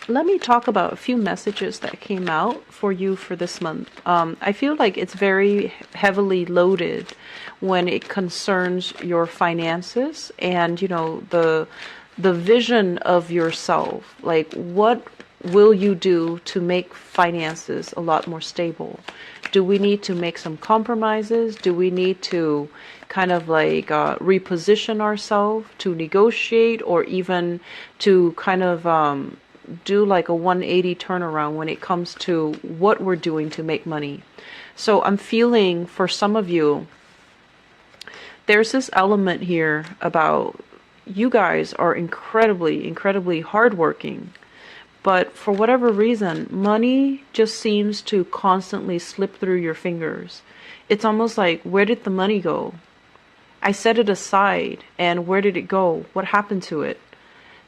let me talk about a few messages that came out for you for this month. I feel like it's very heavily loaded when it concerns your finances and, the vision of yourself. Like, what will you do to make finances a lot more stable? Do we need to make some compromises? Do we need to kind of like reposition ourselves to negotiate, or even to kind of do like a 180 turnaround when it comes to what we're doing to make money? So I'm feeling for some of you, there's this element here about you guys are incredibly, incredibly hardworking. But for whatever reason, money just seems to constantly slip through your fingers. It's almost like, where did the money go? I set it aside, and where did it go? What happened to it?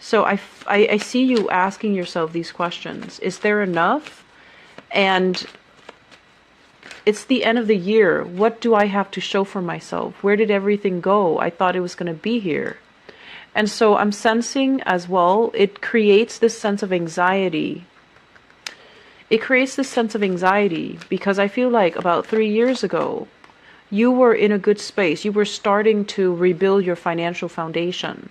So I see you asking yourself these questions. Is there enough? And it's the end of the year. What do I have to show for myself? Where did everything go? I thought it was going to be here. And so I'm sensing as well, it creates this sense of anxiety. It creates this sense of anxiety because I feel like about 3 years ago, you were in a good space. You were starting to rebuild your financial foundation.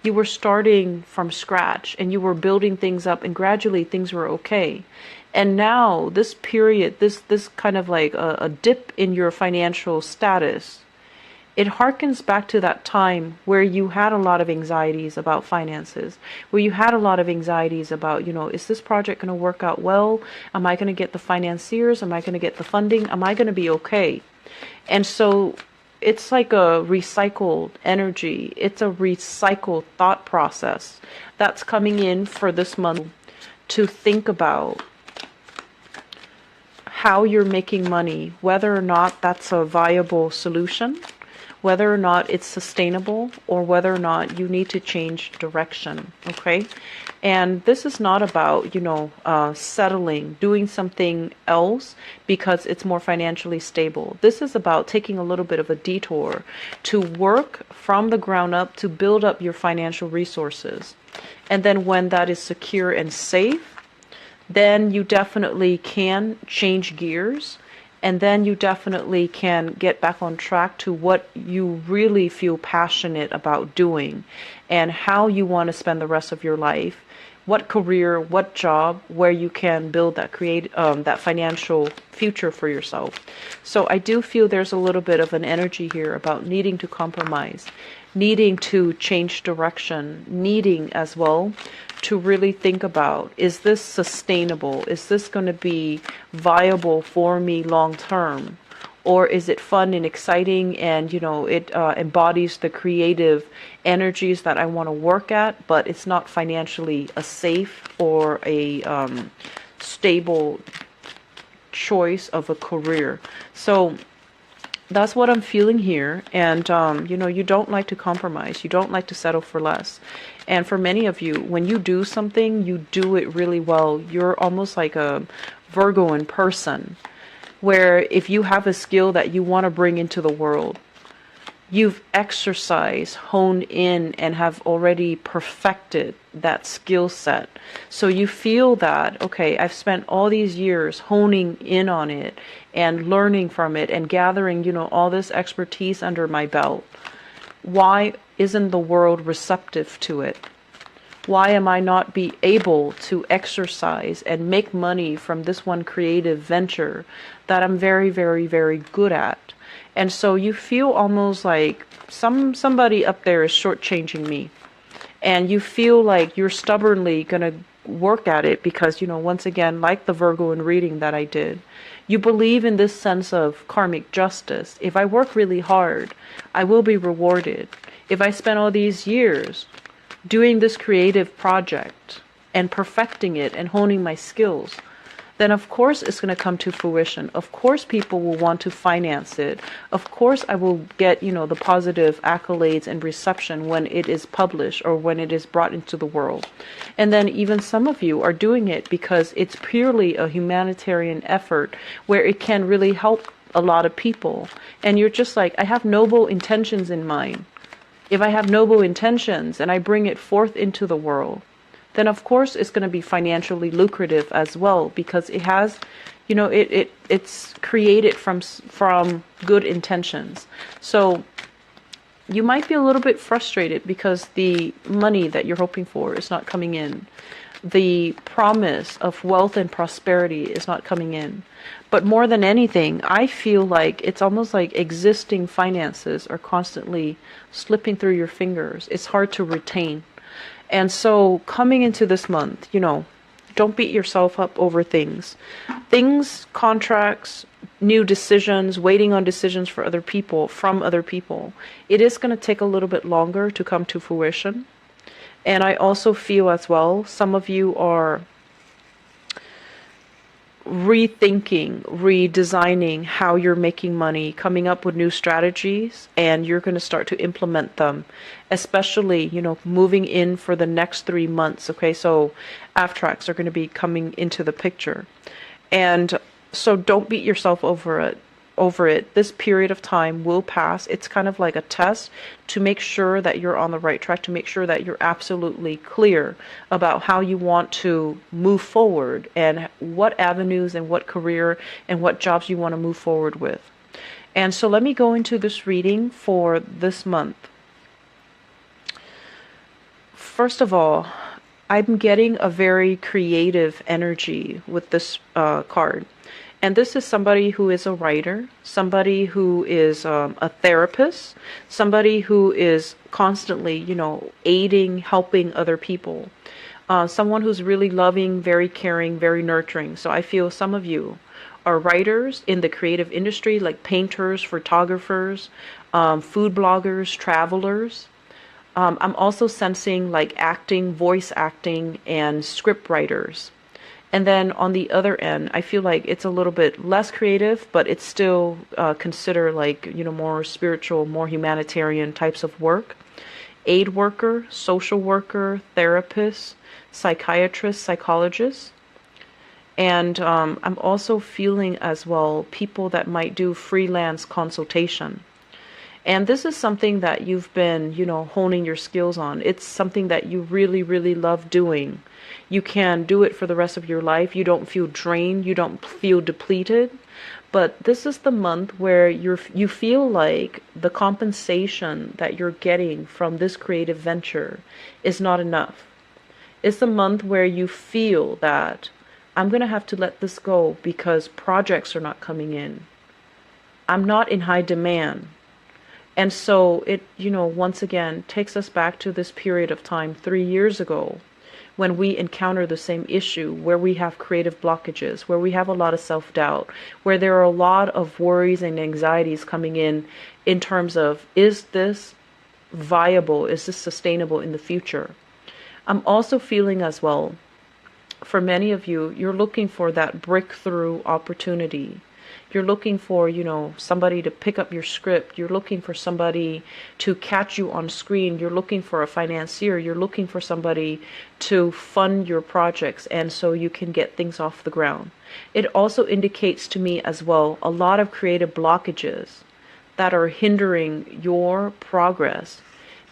You were starting from scratch and you were building things up, and gradually things were okay. And now this period, this kind of like a dip in your financial status, it harkens back to that time where you had a lot of anxieties about finances, where you had a lot of anxieties about, is this project going to work out well? Am I going to get the financiers? Am I going to get the funding? Am I going to be okay? And so it's like a recycled energy. It's a recycled thought process that's coming in for this month to think about how you're making money, whether or not that's a viable solution, whether or not it's sustainable, or whether or not you need to change direction, okay? And this is not about, settling, doing something else because it's more financially stable. This is about taking a little bit of a detour to work from the ground up to build up your financial resources. And then when that is secure and safe, then you definitely can change gears. And then you definitely can get back on track to what you really feel passionate about doing and how you want to spend the rest of your life, what career, what job, where you can build that that financial future for yourself. So I do feel there's a little bit of an energy here about needing to compromise, needing to change direction, needing as well to really think about, is this sustainable? Is this going to be viable for me long term? Or is it fun and exciting and, it embodies the creative energies that I want to work at, but it's not financially a safe or a stable choice of a career. So that's what I'm feeling here. And, you don't like to compromise. You don't like to settle for less. And for many of you, when you do something, you do it really well. You're almost like a Virgo in person, where if you have a skill that you want to bring into the world, you've exercised, honed in, and have already perfected that skill set. So you feel that, okay, I've spent all these years honing in on it and learning from it and gathering, all this expertise under my belt. Why isn't the world receptive to it? Why am I not be able to exercise and make money from this one creative venture that I'm very, very, very good at? And so you feel almost like somebody up there is shortchanging me. And you feel like you're stubbornly going to work at it because, once again, like the Virgo in reading that I did, you believe in this sense of karmic justice. If I work really hard, I will be rewarded. If I spend all these years doing this creative project and perfecting it and honing my skills, then of course it's going to come to fruition. Of course people will want to finance it. Of course I will get, the positive accolades and reception when it is published or when it is brought into the world. And then even some of you are doing it because it's purely a humanitarian effort where it can really help a lot of people. And you're just like, I have noble intentions in mind. If I have noble intentions and I bring it forth into the world, then of course it's going to be financially lucrative as well, because it has, it's created from good intentions. So you might be a little bit frustrated because the money that you're hoping for is not coming in. The promise of wealth and prosperity is not coming in. But more than anything, I feel like it's almost like existing finances are constantly slipping through your fingers. It's hard to retain. And so coming into this month, don't beat yourself up over things. Things, contracts, new decisions, waiting on decisions for other people, from other people. It is going to take a little bit longer to come to fruition. And I also feel as well, some of you are rethinking, redesigning how you're making money, coming up with new strategies, and you're going to start to implement them, especially, moving in for the next 3 months. Okay, so aftracts are going to be coming into the picture. And so don't beat yourself over it. This period of time will pass. It's kind of like a test to make sure that you're on the right track, to make sure that you're absolutely clear about how you want to move forward and what avenues and what career and what jobs you want to move forward with. And so let me go into this reading for this month. First of all, I'm getting a very creative energy with this card. And this is somebody who is a writer, somebody who is a therapist, somebody who is constantly, aiding, helping other people. Someone who's really loving, very caring, very nurturing. So I feel some of you are writers in the creative industry, like painters, photographers, food bloggers, travelers. I'm also sensing like acting, voice acting, and script writers. And then on the other end, I feel like it's a little bit less creative, but it's still considered like, more spiritual, more humanitarian types of work. Aid worker, social worker, therapist, psychiatrist, psychologist. And I'm also feeling as well people that might do freelance consultation. And this is something that you've been, honing your skills on. It's something that you really, really love doing. You can do it for the rest of your life. You don't feel drained. You don't feel depleted. But this is the month where you feel like the compensation that you're getting from this creative venture is not enough. It's the month where you feel that I'm going to have to let this go because projects are not coming in. I'm not in high demand. And so it, once again, takes us back to this period of time 3 years ago when we encounter the same issue, where we have creative blockages, where we have a lot of self-doubt, where there are a lot of worries and anxieties coming in terms of, is this viable? Is this sustainable in the future? I'm also feeling as well, for many of you, you're looking for that breakthrough opportunity. You're looking for, somebody to pick up your script. You're looking for somebody to catch you on screen. You're looking for a financier. You're looking for somebody to fund your projects, and so you can get things off the ground. It also indicates to me as well a lot of creative blockages that are hindering your progress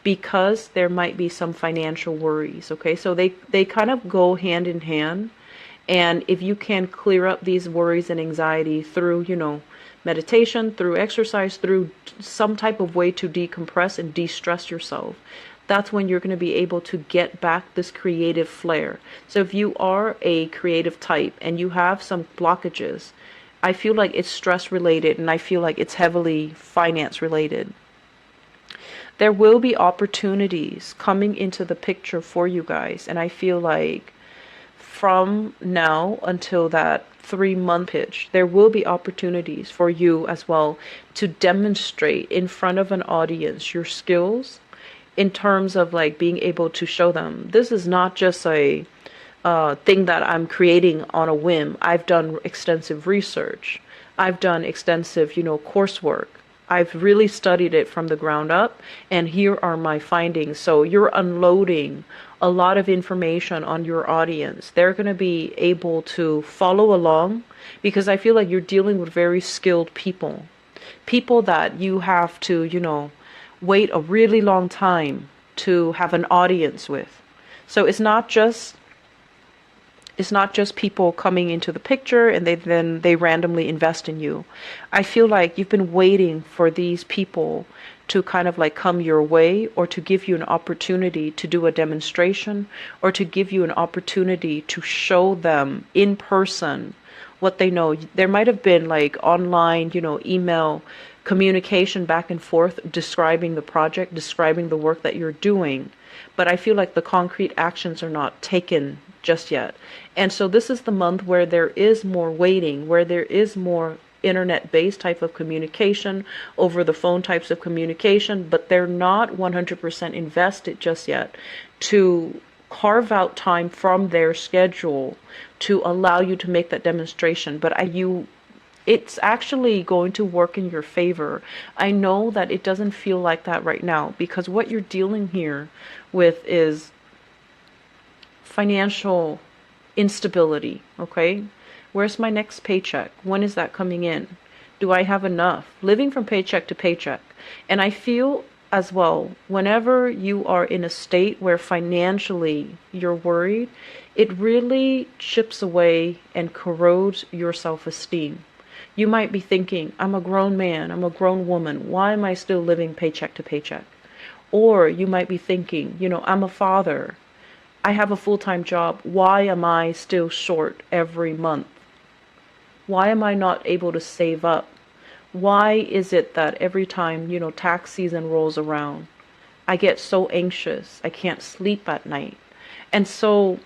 because there might be some financial worries. Okay, so they kind of go hand in hand. And if you can clear up these worries and anxiety through, meditation, through exercise, through some type of way to decompress and de-stress yourself, that's when you're going to be able to get back this creative flair. So if you are a creative type and you have some blockages, I feel like it's stress related, and I feel like it's heavily finance related. There will be opportunities coming into the picture for you guys, and I feel like from now until that 3-month pitch, there will be opportunities for you as well to demonstrate in front of an audience your skills in terms of like being able to show them. This is not just a thing that I'm creating on a whim. I've done extensive research. I've done extensive, coursework. I've really studied it from the ground up, and here are my findings. So you're unloading a lot of information on your audience. They're going to be able to follow along because I feel like you're dealing with very skilled people. People that you have to, wait a really long time to have an audience with. So it's not just people coming into the picture and they randomly invest in you. I feel like you've been waiting for these people to kind of like come your way, or to give you an opportunity to do a demonstration, or to give you an opportunity to show them in person what they know. There might have been like online, email communication back and forth describing the project, describing the work that you're doing. But I feel like the concrete actions are not taken just yet. And so this is the month where there is more waiting, where there is more internet-based type of communication, over the phone types of communication, but they're not 100% invested just yet to carve out time from their schedule to allow you to make that demonstration. But it's actually going to work in your favor. I know that it doesn't feel like that right now, because what you're dealing here with is financial instability, okay? Where's my next paycheck? When is that coming in? Do I have enough? Living from paycheck to paycheck. And I feel as well, whenever you are in a state where financially you're worried, it really chips away and corrodes your self-esteem. You might be thinking, I'm a grown man, I'm a grown woman, why am I still living paycheck to paycheck? Or you might be thinking, I'm a father, I have a full-time job, why am I still short every month? Why am I not able to save up? Why is it that every time, tax season rolls around, I get so anxious, I can't sleep at night? And so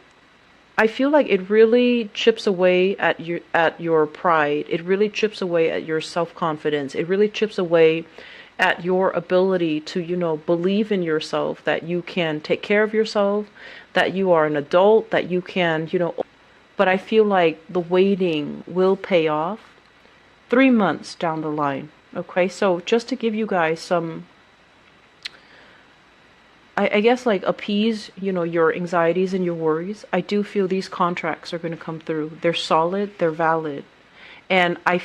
I feel like it really chips away at your pride. It really chips away at your self-confidence. It really chips away at your ability to, believe in yourself, that you can take care of yourself, that you are an adult, that you can, but I feel like the waiting will pay off 3 months down the line. Okay, so just to give you guys some, I guess, like appease, your anxieties and your worries, I do feel these contracts are going to come through. They're solid, they're valid. And I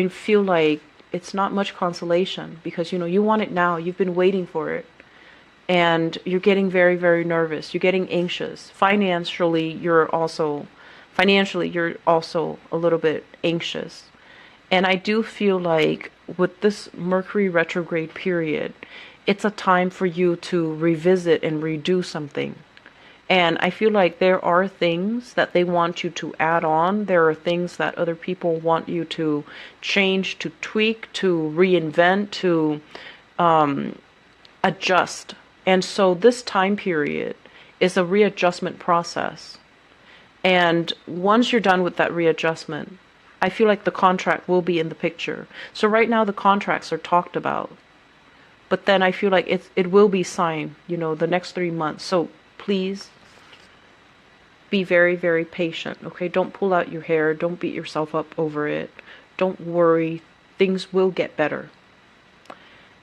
feel like it's not much consolation, because, you want it now. You've been waiting for it. And you're getting very, very nervous. You're getting anxious. Financially, you're also a little bit anxious. And I do feel like with this Mercury retrograde period, it's a time for you to revisit and redo something. And I feel like there are things that they want you to add on. There are things that other people want you to change, to tweak, to reinvent, to adjust. And so this time period is a readjustment process. And once you're done with that readjustment, I feel like the contract will be in the picture. So right now the contracts are talked about. But then I feel like it will be signed, the next 3 months. So please be very, very patient, okay? Don't pull out your hair. Don't beat yourself up over it. Don't worry. Things will get better.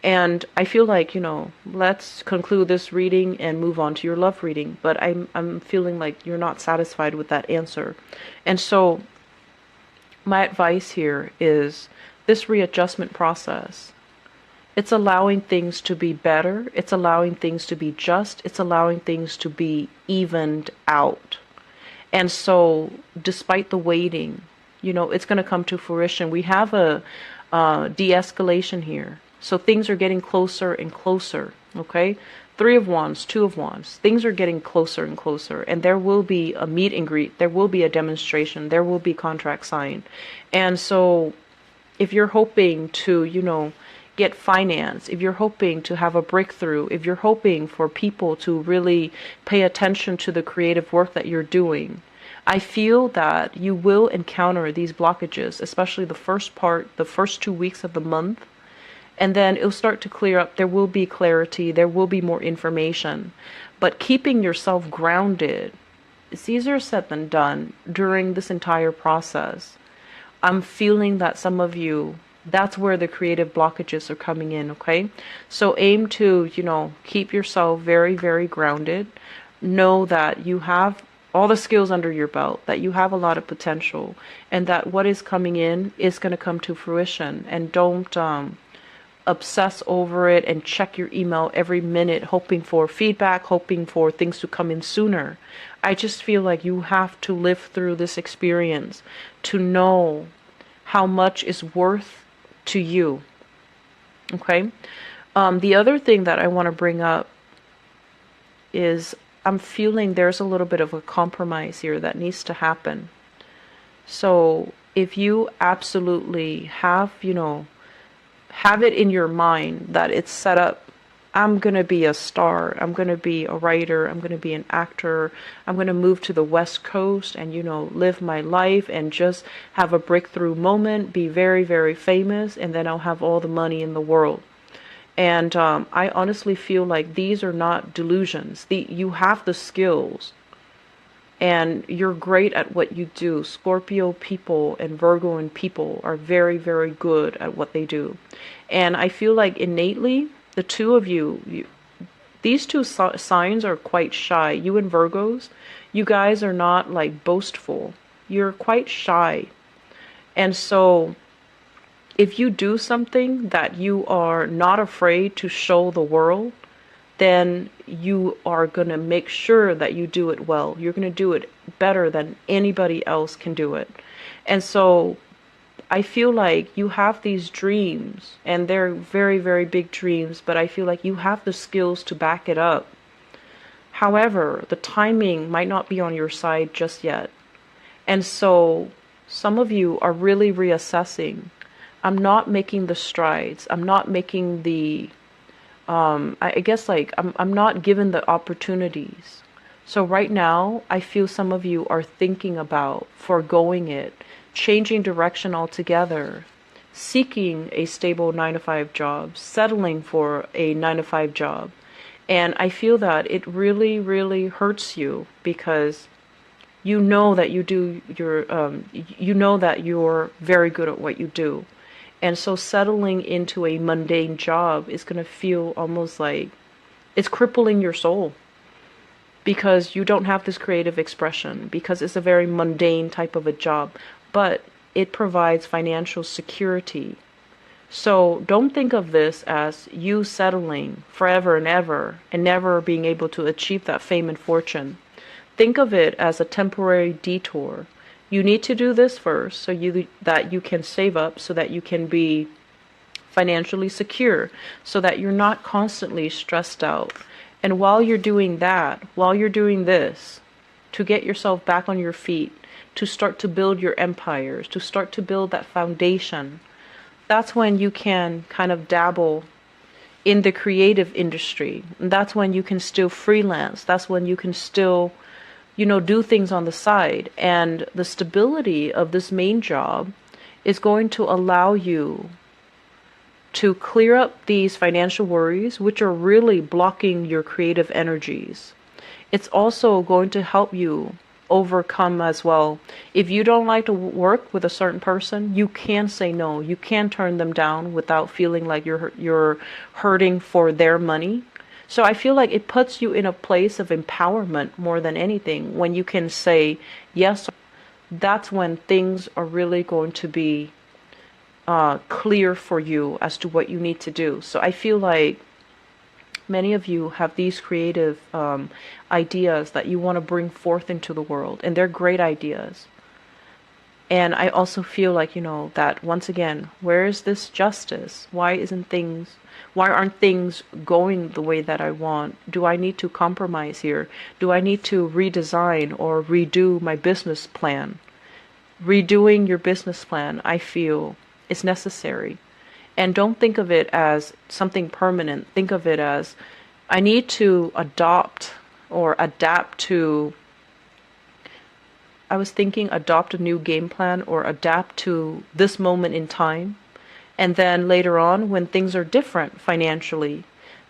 And I feel like, let's conclude this reading and move on to your love reading. But I'm feeling like you're not satisfied with that answer. And so my advice here is this readjustment process. It's allowing things to be better. It's allowing things to be just. It's allowing things to be evened out. And so despite the waiting, it's going to come to fruition. We have a de-escalation here. So things are getting closer and closer, okay? 3 of Wands, 2 of Wands. Things are getting closer and closer. And there will be a meet and greet. There will be a demonstration. There will be contract signed. And so if you're hoping to, get finance, if you're hoping to have a breakthrough, if you're hoping for people to really pay attention to the creative work that you're doing, I feel that you will encounter these blockages, especially the first 2 weeks of the month. And then it'll start to clear up. There will be clarity. There will be more information. But keeping yourself grounded, it's easier said than done during this entire process. I'm feeling that some of you, that's where the creative blockages are coming in, okay? So aim to, keep yourself very, very grounded. Know that you have all the skills under your belt, that you have a lot of potential, and that what is coming in is going to come to fruition. And don't obsess over it and check your email every minute, hoping for feedback, hoping for things to come in sooner. I just feel like you have to live through this experience to know how much is worth to you. Okay? The other thing that I want to bring up is I'm feeling there's a little bit of a compromise here that needs to happen. So if you absolutely have, have it in your mind that it's set up, I'm going to be a star, I'm going to be a writer, I'm going to be an actor, I'm going to move to the West Coast and, live my life and just have a breakthrough moment, be very, very famous, and then I'll have all the money in the world. And I honestly feel like these are not delusions. You have the skills and you're great at what you do. Scorpio people and Virgo people are very, very good at what they do. And I feel like innately, the two of you these two signs are quite shy. You and Virgos, you guys are not like boastful. You're quite shy. And so if you do something that you are not afraid to show the world, then you are going to make sure that you do it well. You're going to do it better than anybody else can do it. And so I feel like you have these dreams, and they're very, very big dreams, but I feel like you have the skills to back it up. However, the timing might not be on your side just yet. And so some of you are really reassessing. I'm not making the strides. I'm not making the I guess like I'm not given the opportunities. So right now, I feel some of you are thinking about foregoing it, changing direction altogether, seeking a stable 9-to-5 job, settling for a 9-to-5 job. And I feel that it really, really hurts you because you know that you're very good at what you do. And so settling into a mundane job is going to feel almost like it's crippling your soul because you don't have this creative expression, because it's a very mundane type of a job, but it provides financial security. So don't think of this as you settling forever and ever and never being able to achieve that fame and fortune. Think of it as a temporary detour. You need to do this first so that you can save up, so that you can be financially secure, so that you're not constantly stressed out. And while you're doing that, while you're doing this, to get yourself back on your feet, to start to build your empires, to start to build that foundation, that's when you can kind of dabble in the creative industry. And that's when you can still freelance. That's when you can still do things on the side. And the stability of this main job is going to allow you to clear up these financial worries, which are really blocking your creative energies. It's also going to help you overcome as well. If you don't like to work with a certain person, you can say no. You can turn them down without feeling like you're hurting for their money. So I feel like it puts you in a place of empowerment more than anything. When you can say yes, that's when things are really going to be clear for you as to what you need to do. So I feel like many of you have these creative ideas that you want to bring forth into the world, and they're great ideas. And I also feel like, that once again, where is this justice? Why aren't things going the way that I want? Do I need to compromise here? Do I need to redesign or redo my business plan? Redoing your business plan, I feel, is necessary. And don't think of it as something permanent. Think of it as, I need to adopt to, I was thinking adopt a new game plan or adapt to this moment in time. And then later on, when things are different financially,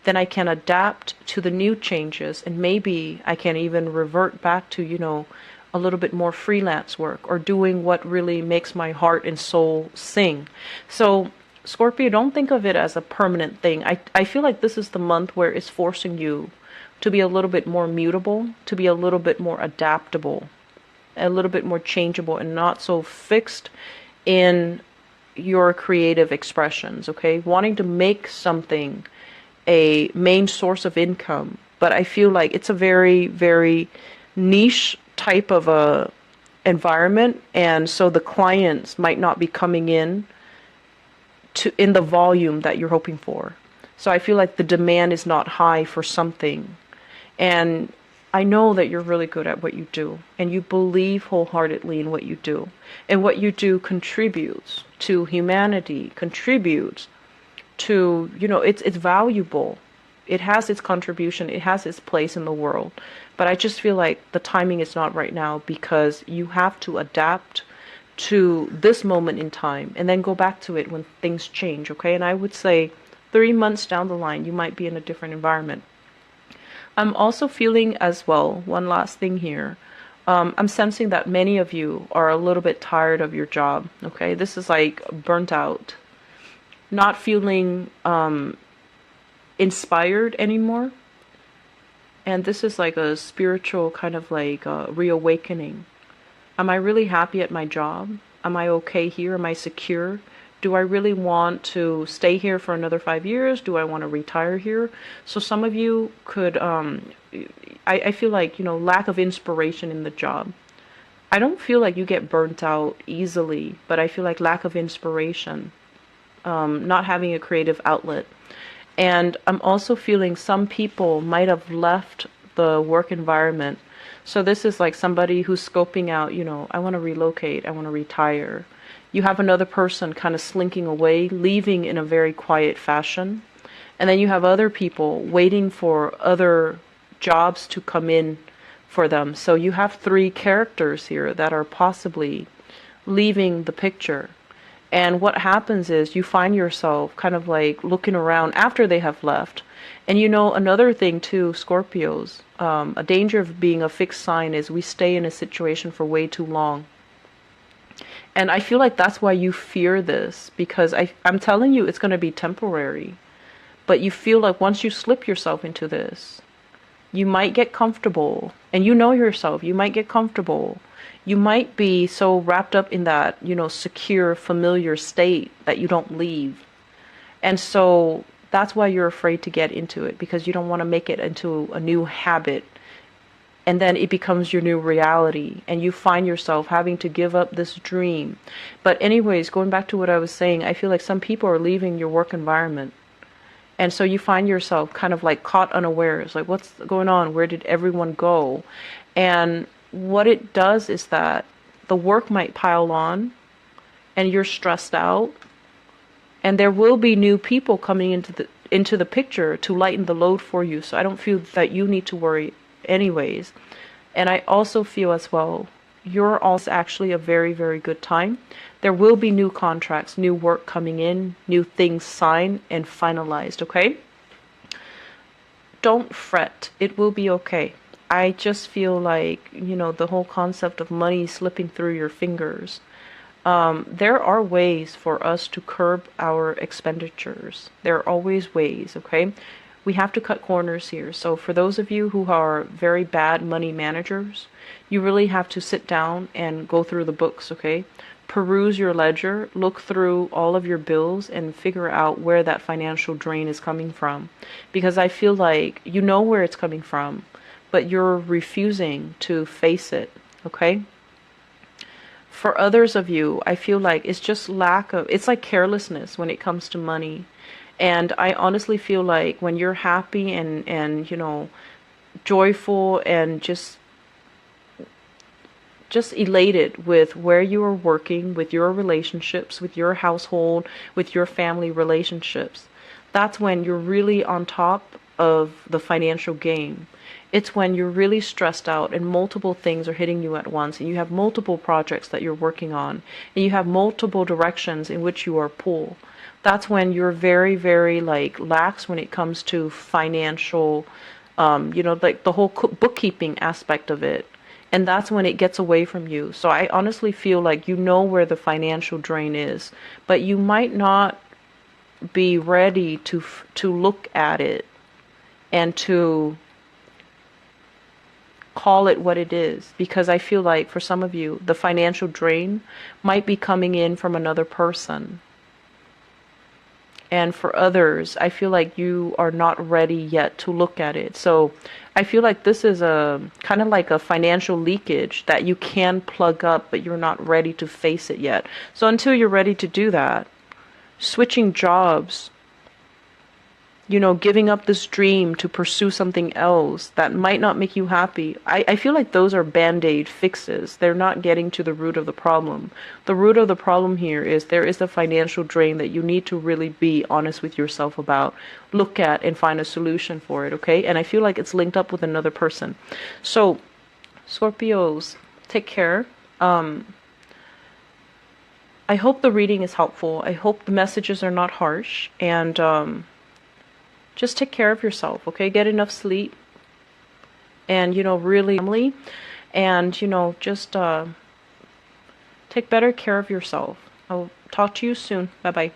then I can adapt to the new changes. And maybe I can even revert back to, a little bit more freelance work or doing what really makes my heart and soul sing. So Scorpio, don't think of it as a permanent thing. I feel like this is the month where it's forcing you to be a little bit more mutable, to be a little bit more adaptable, a little bit more changeable, and not so fixed in your creative expressions, okay? Wanting to make something a main source of income. But I feel like it's a very, very niche type of a environment, and so the clients might not be coming in the volume that you're hoping for. So I feel like the demand is not high for something. And I know that you're really good at what you do, and you believe wholeheartedly in what you do. And what you do contributes to humanity, contributes to, it's valuable. It has its contribution, it has its place in the world. But I just feel like the timing is not right now, because you have to adapt to this moment in time and then go back to it when things change, okay? And I would say 3 months down the line, you might be in a different environment. I'm also feeling as well, one last thing here. I'm sensing that many of you are a little bit tired of your job, okay? This is like burnt out, not feeling inspired anymore. And this is like a spiritual kind of like reawakening. Am I really happy at my job? Am I okay here? Am I secure? Do I really want to stay here for another 5 years? Do I want to retire here? So some of you could, I feel like, lack of inspiration in the job. I don't feel like you get burnt out easily, but I feel like lack of inspiration, not having a creative outlet. And I'm also feeling some people might have left the work environment. So this is like somebody who's scoping out, I want to relocate, I want to retire. You have another person kind of slinking away, leaving in a very quiet fashion. And then you have other people waiting for other jobs to come in for them. So you have 3 characters here that are possibly leaving the picture. And what happens is you find yourself kind of like looking around after they have left. And another thing too, Scorpios, a danger of being a fixed sign is we stay in a situation for way too long. And I feel like that's why you fear this, because I'm telling you it's going to be temporary. But you feel like once you slip yourself into this, you might get comfortable. And you know yourself, you might get comfortable. You might be so wrapped up in that, secure, familiar state that you don't leave. And so that's why you're afraid to get into it, because you don't want to make it into a new habit. And then it becomes your new reality, and you find yourself having to give up this dream. But anyways, going back to what I was saying, I feel like some people are leaving your work environment. And so you find yourself kind of like caught unawares, like what's going on? Where did everyone go? And what it does is that the work might pile on and you're stressed out, and there will be new people coming into the picture to lighten the load for you. So I don't feel that you need to worry anyways. And I also feel as well, you're also actually a very, very good time. There will be new contracts, new work coming in, new things signed and finalized, okay? Don't fret. It will be okay. I just feel like, the whole concept of money slipping through your fingers. There are ways for us to curb our expenditures. There are always ways, okay? We have to cut corners here. So for those of you who are very bad money managers, you really have to sit down and go through the books, okay? Peruse your ledger, look through all of your bills, and figure out where that financial drain is coming from. Because I feel like you know where it's coming from, but you're refusing to face it, okay? For others of you, I feel like it's just it's like carelessness when it comes to money. And I honestly feel like when you're happy and joyful and just elated with where you are working, with your relationships, with your household, with your family relationships, that's when you're really on top of the financial game. It's when you're really stressed out and multiple things are hitting you at once, and you have multiple projects that you're working on, and you have multiple directions in which you are pulled. That's when you're very, very lax when it comes to financial, like the whole bookkeeping aspect of it. And that's when it gets away from you. So I honestly feel like you know where the financial drain is, but you might not be ready to look at it and to call it what it is. Because I feel like for some of you, the financial drain might be coming in from another person. And for others, I feel like you are not ready yet to look at it. So I feel like this is a kind of like a financial leakage that you can plug up, but you're not ready to face it yet. So until you're ready to do that, switching jobs, giving up this dream to pursue something else that might not make you happy. I feel like those are band-aid fixes. They're not getting to the root of the problem. The root of the problem here is there is a financial drain that you need to really be honest with yourself about, look at, and find a solution for it, okay? And I feel like it's linked up with another person. So, Scorpios, take care. I hope the reading is helpful. I hope the messages are not harsh. And, just take care of yourself, okay? Get enough sleep and, really family and, just take better care of yourself. I'll talk to you soon. Bye-bye.